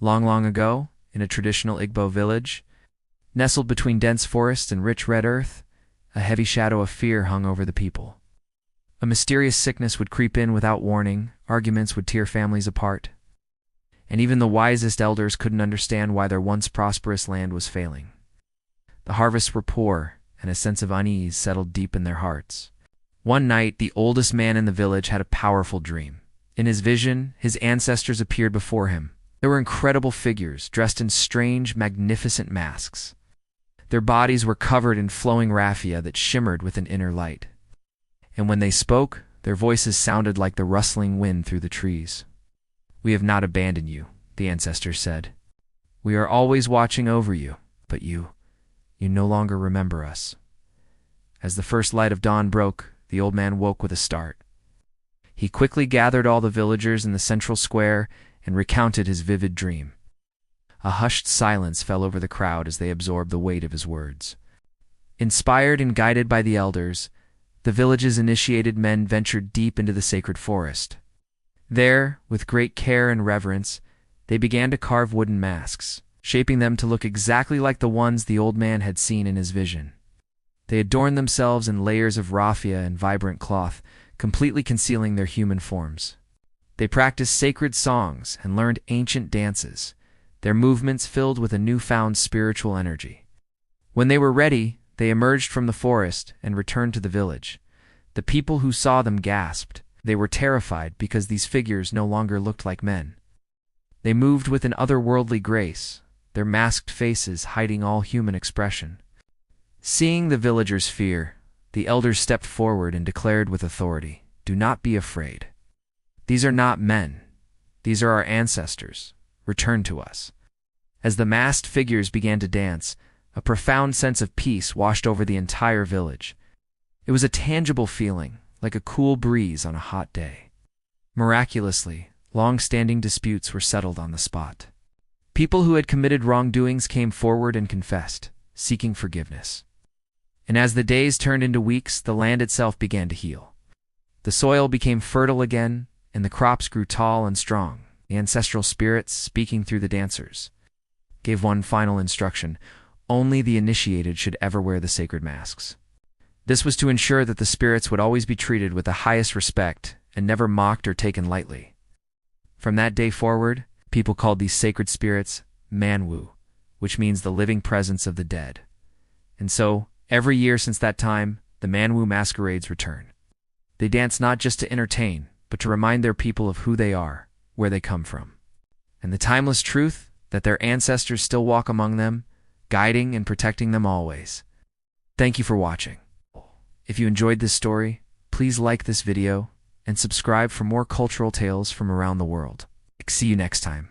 Long, long ago, in a traditional Igbo village, nestled between dense forests and rich red earth, a heavy shadow of fear hung over the people. A mysterious sickness would creep in without warning, arguments would tear families apart, and even the wisest elders couldn't understand why their once prosperous land was failing. The harvests were poor, and a sense of unease settled deep in their hearts. One night, the oldest man in the village had a powerful dream. In his vision, his ancestors appeared before him. They were incredible figures, dressed in strange, magnificent masks. Their bodies were covered in flowing raffia that shimmered with an inner light. And when they spoke, their voices sounded like the rustling wind through the trees. "We have not abandoned you," the ancestors said. "We are always watching over you, but you no longer remember us." As the first light of dawn broke, the old man woke with a start. He quickly gathered all the villagers in the central square and recounted his vivid dream. A hushed silence fell over the crowd as they absorbed the weight of his words. Inspired and guided by the elders, the village's initiated men ventured deep into the sacred forest. There, with great care and reverence, they began to carve wooden masks, shaping them to look exactly like the ones the old man had seen in his vision. They adorned themselves in layers of raffia and vibrant cloth, completely concealing their human forms. They practiced sacred songs and learned ancient dances, their movements filled with a newfound spiritual energy. When they were ready, they emerged from the forest and returned to the village. The people who saw them gasped. They were terrified because these figures no longer looked like men. They moved with an otherworldly grace, their masked faces hiding all human expression. Seeing the villagers' fear, the elders stepped forward and declared with authority, "Do not be afraid. These are not men. These are our ancestors. Return to us." As the masked figures began to dance, a profound sense of peace washed over the entire village. It was a tangible feeling, like a cool breeze on a hot day. Miraculously, long-standing disputes were settled on the spot. People who had committed wrongdoings came forward and confessed, seeking forgiveness. And as the days turned into weeks, the land itself began to heal. The soil became fertile again, and the crops grew tall and strong. The ancestral spirits, speaking through the dancers, gave one final instruction: only the initiated should ever wear the sacred masks. This was to ensure that the spirits would always be treated with the highest respect and never mocked or taken lightly. From that day forward, people called these sacred spirits Mmanwu, which means the living presence of the dead. And so, every year since that time, the Mmanwu masquerades return. They dance not just to entertain, but to remind their people of who they are, where they come from, and the timeless truth that their ancestors still walk among them, guiding and protecting them always. Thank you for watching. If you enjoyed this story, please like this video and subscribe for more cultural tales from around the world. See you next time.